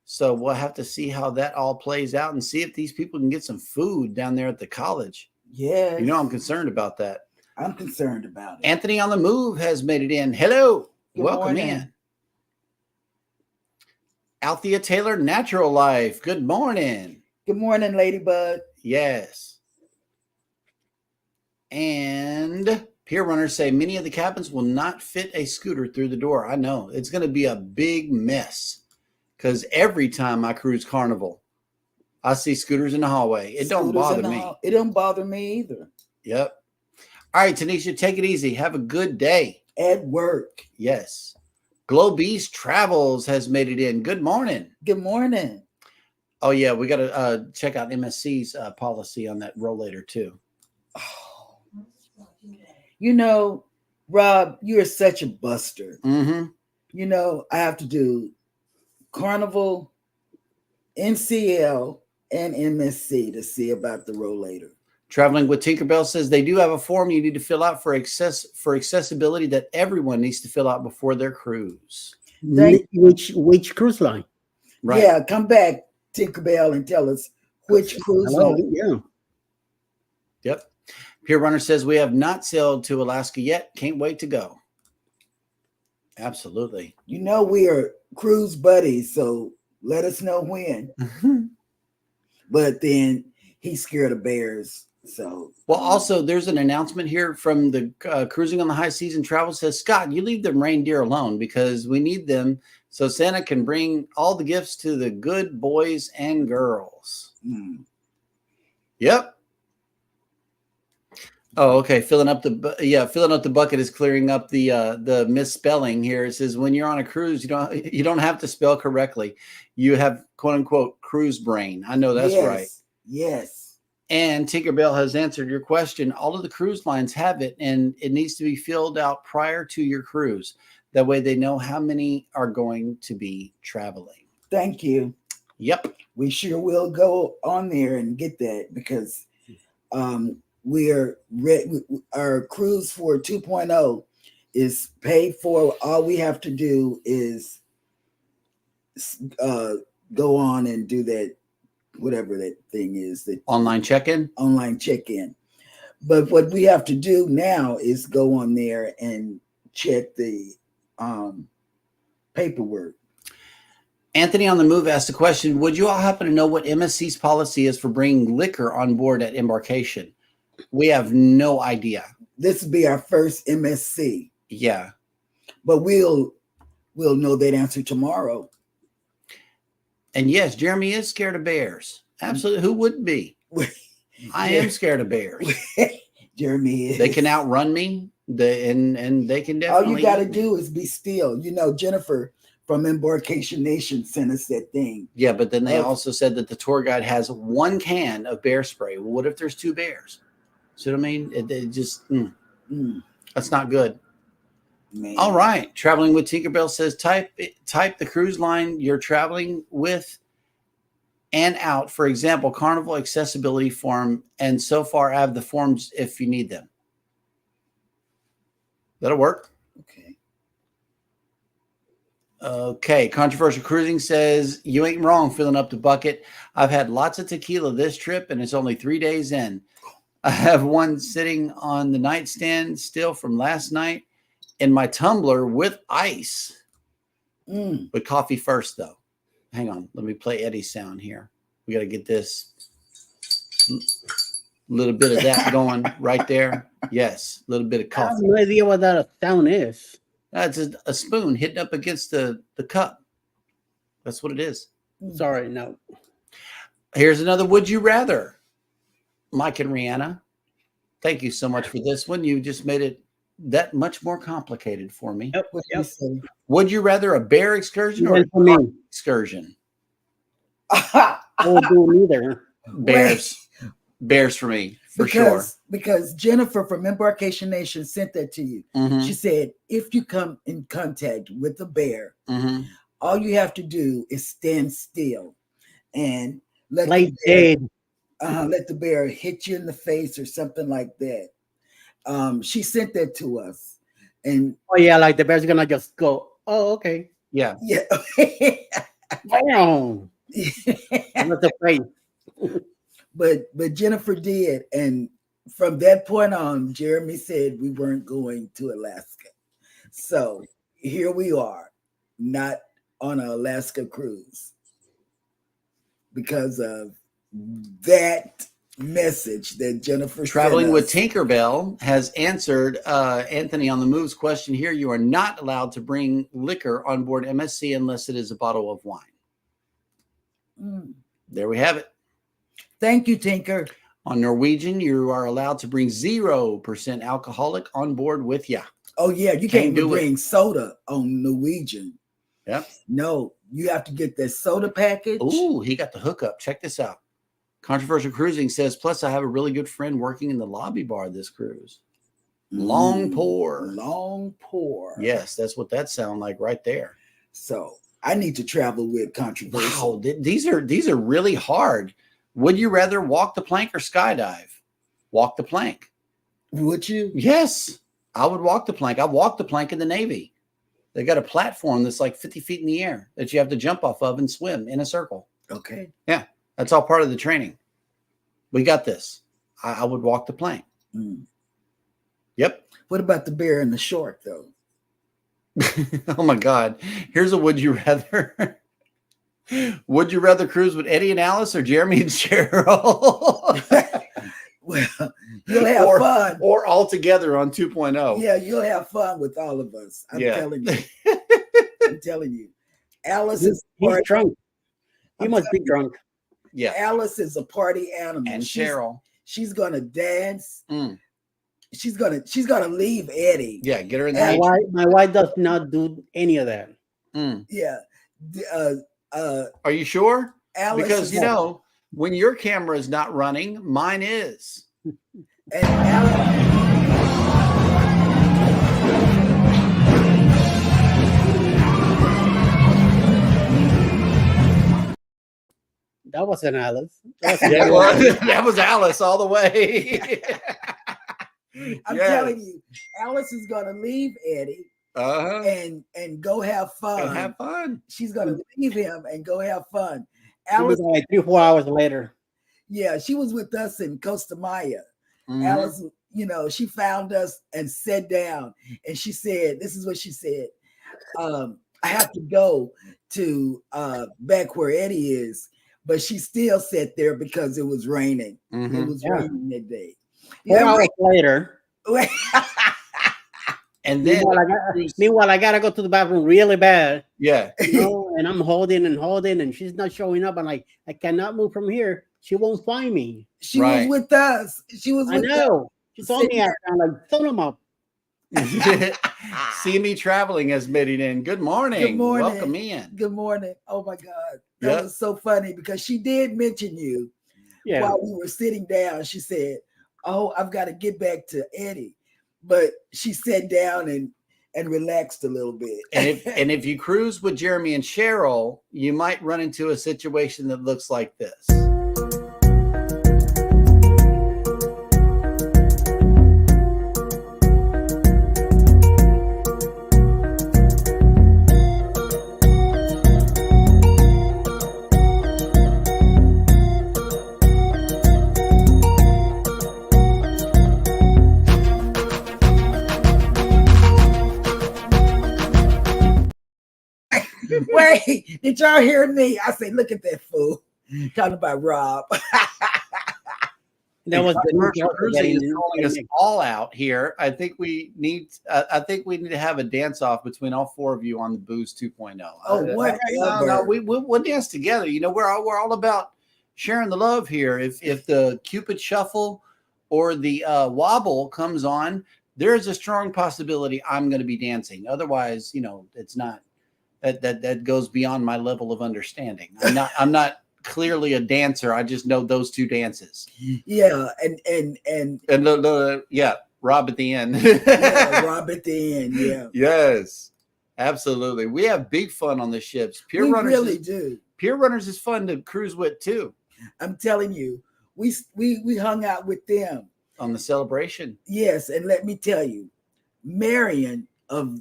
So we'll have to see how that all plays out and see if these people can get some food down there at the college. Yeah. You know, I'm concerned about that. I'm concerned about it. Anthony on the Move has made it in. Hello. Welcome in. Althea Taylor, Natural Life. Good morning. Good morning, Ladybug. Yes. And Pier Runners say many of the cabins will not fit a scooter through the door. I know. It's going to be a big mess because every time I cruise Carnival, I see scooters in the hallway. It don't bother me. It don't bother me either. Yep. All right, Tanisha, take it easy. Have a good day. At work. Yes. Globe East Travels has made it in. Good morning. Good morning. Oh, yeah. We got to check out MSC's policy on that rollator, too. Oh. You know, Rob, you're such a buster. You know, I have to do Carnival, NCL, and MSC to see about the rollator. Traveling with Tinkerbell says they do have a form you need to fill out for accessibility that everyone needs to fill out before their cruise. Which cruise line? Right. Yeah, come back, Tinkerbell, and tell us which cruise line. Yeah. Yep. Pier Runner says we have not sailed to Alaska yet. Can't wait to go. Absolutely. You know, we are cruise buddies, so let us know when. But then he's scared of bears. So, well, also there's an announcement here from the Cruising on the High Season Travel says, Scott, you leave the reindeer alone because we need them so Santa can bring all the gifts to the good boys and girls. Yep. Oh, okay. Filling up the bucket is clearing up the misspelling here. It says when you're on a cruise, you don't have to spell correctly. You have quote unquote cruise brain. I know that's right. Yes. And Tinkerbell has answered your question. All of the cruise lines have it, and it needs to be filled out prior to your cruise. That way they know how many are going to be traveling. Thank you. Yep. We sure will go on there and get that because we're our cruise for 2.0 is paid for. All we have to do is go on and do that, whatever that thing is, that Online check-in. online check-in. But what we have to do now is go on there and check the paperwork. Anthony on the Move asked a question. Would you all happen to know what MSC's policy is for bringing liquor on board at embarkation? We have no idea. This will be our first MSC. Yeah. But we'll know that answer tomorrow. And yes, Jeremy is scared of bears. Absolutely. Who wouldn't be? I am scared of bears. Jeremy is. They can outrun me. And they can definitely. All you got to do is be still. You know, Jennifer from Embarkation Nation sent us that thing. Yeah, but then they also said that the tour guide has 1 can of bear spray. Well, what if there's 2 bears? See what I mean? It just, that's not good. Man. All right. Traveling with Tinkerbell says, type the cruise line you're traveling with and out. For example, Carnival accessibility form. And so far, I have the forms if you need them. That'll work. Okay. Okay. Controversial Cruising says, you ain't wrong filling up the bucket. I've had lots of tequila this trip, and it's only 3 days in. I have one sitting on the nightstand still from last night in my tumbler with ice. But coffee first, though. Hang on. Let me play Eddie's sound here. We got to get this little bit of that going right there. Yes. A little bit of I coffee. have no idea what that sound is. That's a spoon hitting up against the cup. That's what it is. Sorry, no. Here's another Would You Rather. Mike and Rihanna, thank you so much for this one. You just made it that much more complicated for me. Yep. Would you rather a bear excursion or a For me. excursion? I won't do neither. Bears for me, for sure. Because Jennifer from Embarkation Nation sent that to you. Mm-hmm. She said, if you come in contact with a bear, Mm-hmm. all you have to do is stand still and let Like the dead. let the bear hit you in the face or something like that. She sent that to us. And Oh, yeah, like the bear's gonna just go, oh, okay. Yeah. yeah. Bam. I'm not afraid. But Jennifer did. And from that point on, Jeremy said we weren't going to Alaska. So here we are, not on an Alaska cruise because of that message that Jennifer Traveling sent with us. Tinkerbell has answered Anthony on the Move's question here. You are not allowed to bring liquor on board MSC unless it is a bottle of wine. There we have it. Thank you, Tinker. On Norwegian, you are allowed to bring 0% alcoholic on board with you. Oh, yeah, you can't even do it. bring soda on Norwegian. Yep. No, you have to get that soda package. Ooh, he got the hookup. Check this out. Controversial Cruising says, plus I have a really good friend working in the lobby bar this cruise. Long pour. Long pour. Yes, that's what that sounds like right there. So I need to travel with Controversial. Wow, these are really hard. Would you rather walk the plank or skydive? Walk the plank. Would you? Yes, I would walk the plank. I walked the plank in the Navy. They got a platform that's like 50 feet in the air that you have to jump off of and swim in a circle. Okay. Yeah, that's all part of the training. We got this. I would walk the plank. Yep. What about the bear and the shark, though? Oh, my God. Here's a would you rather. Would you rather cruise with Eddie and Alice or Jeremy and Cheryl? Well, you'll have fun. Or all together on 2.0. Yeah, you'll have fun with all of us. I'm telling you. I'm telling you. Alice is He's drunk. He must be drunk. Yeah. Alice is a party animal. And Cheryl. She's gonna dance. She's gonna leave Eddie. Yeah, get her in there. My wife does not do any of that. Yeah. Are you sure? Alice because is when your camera is not running, mine is. And Alice, wasn't Alice. That was Alice all the way. I'm telling you, Alice is gonna leave Eddie and go have fun. And have fun. She's gonna leave him and go have fun. Alice, like 3-4 hours later. Yeah, she was with us in Costa Maya. Mm-hmm. Alice, she found us and sat down, and she said, "This is what she said. I have to go to back where Eddie is," but she still sat there because it was raining. Mm-hmm. It was raining that day. 4 hours later. And then meanwhile, I gotta go to the bathroom really bad. Yeah. And I'm holding, and she's not showing up. I'm like, I cannot move from here. She won't find me. She was with us. She was with us. She told me I'm like, phone them up. See me traveling as meeting in. Good morning. Good morning. Welcome in. Good morning. Oh my God. That was so funny because she did mention you while we were sitting down. She said, "Oh, I've got to get back to Eddie." But she sat down and relaxed a little bit. And if you cruise with Jeremy and Cheryl, you might run into a situation that looks like this. Wait, did y'all hear me? I said, look at that fool talking about Rob. That was calling us all out here. I think we need to have a dance off between all four of you on the Booze 2.0. Oh, what? No, we'll dance together. We're all about sharing the love here. If the Cupid Shuffle or the Wobble comes on, there is a strong possibility I'm going to be dancing. Otherwise, it's not. That goes beyond my level of understanding. I'm not clearly a dancer. I just know those two dances. Yeah, and Rob at the end. Rob at the end. Yeah. Yes, absolutely. We have big fun on the ships. We really do. Pier Runners is fun to cruise with too. I'm telling you, we hung out with them on the Celebration. Yes, and let me tell you, Marion of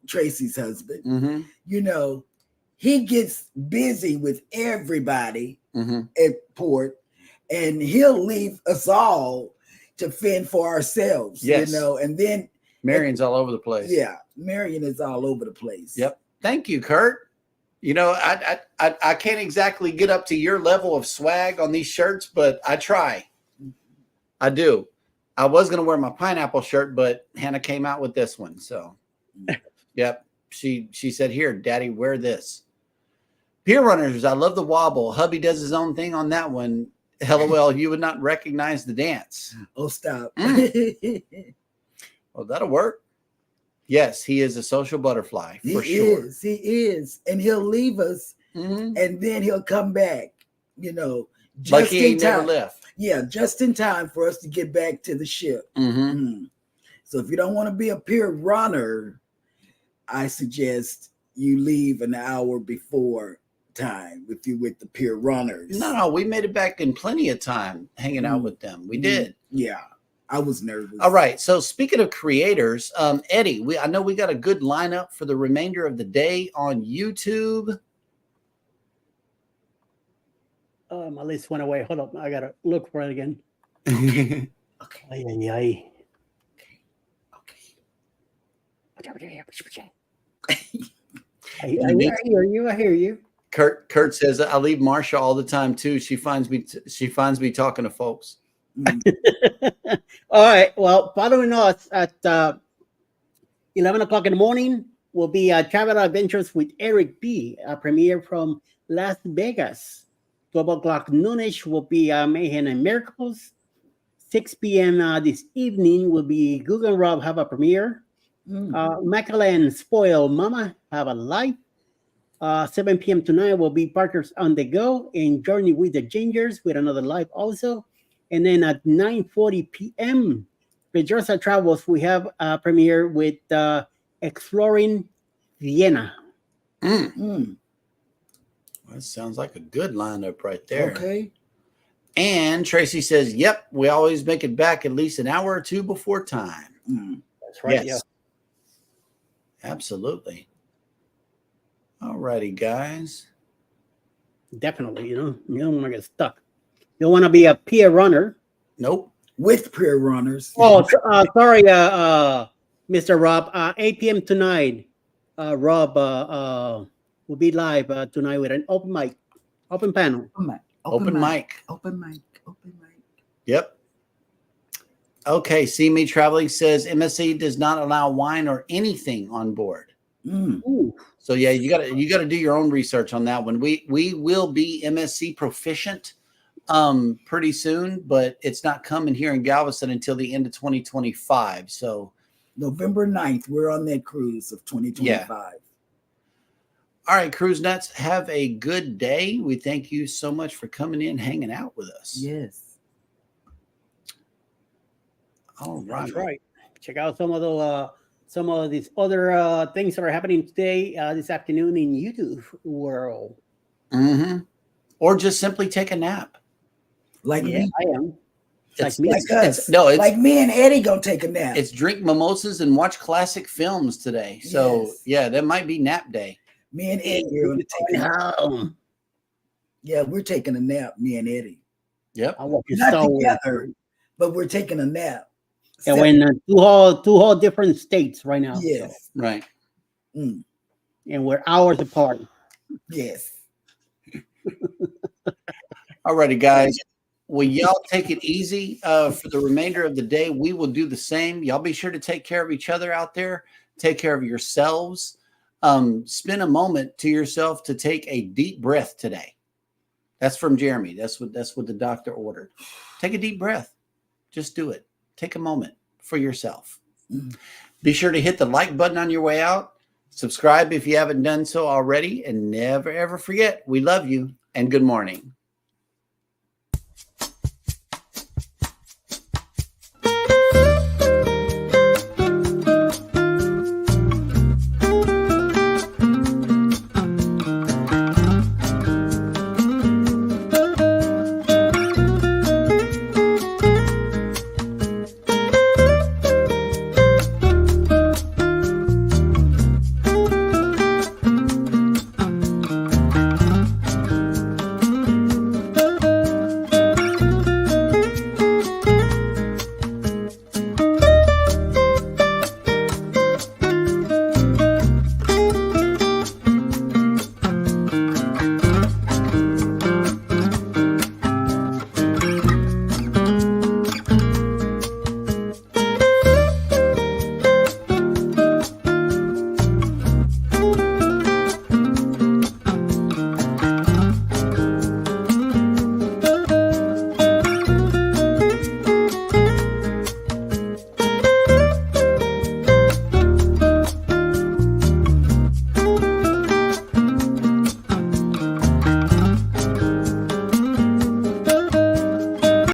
Tracy's husband, he gets busy with everybody at port, and he'll leave us all to fend for ourselves. And then Marion's all over the place. Yeah, Marion is all over the place. Yep. Thank you, Kurt. I can't exactly get up to your level of swag on these shirts, but I try. I do. I was going to wear my pineapple shirt, but Hannah came out with this one. So, yep. She said, "Here, Daddy, wear this." Pier Runners, I love the Wobble. Hubby does his own thing on that one. LOL, you would not recognize the dance. Oh, stop. Well, that'll work. Yes, he is a social butterfly for sure. He is. And he'll leave us and then he'll come back, just like he ain't in time. Never left. Yeah, just in time for us to get back to the ship. So if you don't want to be a pier runner, I suggest you leave an hour before time if you're with the pier runners. No, we made it back in plenty of time hanging out with them. We did. Yeah, I was nervous. All right. So speaking of creators, Eddie, I know we got a good lineup for the remainder of the day on YouTube. My list went away. Hold up. I got to look for it again. Okay. I hear you. Kurt says, "I leave Marsha all the time too. She finds me talking to folks." All right. Well, following us at 11 o'clock in the morning will be Travel Adventures with Eric B. A premiere from Las Vegas. 12 o'clock noonish will be Mayhem and Miracles. 6 p.m. This evening will be Google and Rob have a premiere. Macallan Spoil Mama have a live. 7 p.m. tonight will be Partners on the Go and Journey with the Gingers with another live also. And then at 9:40 p.m. Rejosa Travels, we have a premiere with Exploring Vienna. That sounds like a good lineup right there. Okay. And Tracy says, yep, we always make it back at least an hour or two before time. That's right. Yes. Absolutely. All righty, guys. Yeah, definitely. You don't want to get stuck. You don't want to be a peer runner. Nope. With peer runners. Oh, sorry, Mr. Rob. 8 p.m. tonight. Rob will be live tonight with an open mic, open panel. Open mic. Open mic. Yep. Okay. See Me Traveling says MSC does not allow wine or anything on board. Ooh. So yeah, you gotta do your own research on that one. We will be MSC proficient pretty soon, but it's not coming here in Galveston until the end of 2025. So November 9th, we're on that cruise of 2025. Yeah. All right, Cruise Nuts, have a good day. We thank you so much for coming in, hanging out with us. Yes. All right. That's right. Check out some of these other things that are happening today, this afternoon in YouTube world. Mm-hmm. Or just simply take a nap. Like me. I am. It's me. Like us. It's like me and Eddie gonna take a nap. It's drink mimosas and watch classic films today. So Yes. yeah, that might be nap day. Me and Eddie are gonna take a nap. home. Yeah, we're taking a nap, me and Eddie. Yep. I watch Not Star Wars. together, but we're taking a nap. And we're in two whole different states right now. Yes. Right. Mm. And we're hours apart. Yes. All righty, guys. Well, y'all take it easy for the remainder of the day. We will do the same. Y'all be sure to take care of each other out there. Take care of yourselves. Spend a moment to yourself to take a deep breath today. That's from Jeremy. That's what the doctor ordered. Take a deep breath. Just do it. Take a moment for yourself. Be sure to hit the like button on your way out. Subscribe if you haven't done so already. And never, ever forget, we love you and good morning.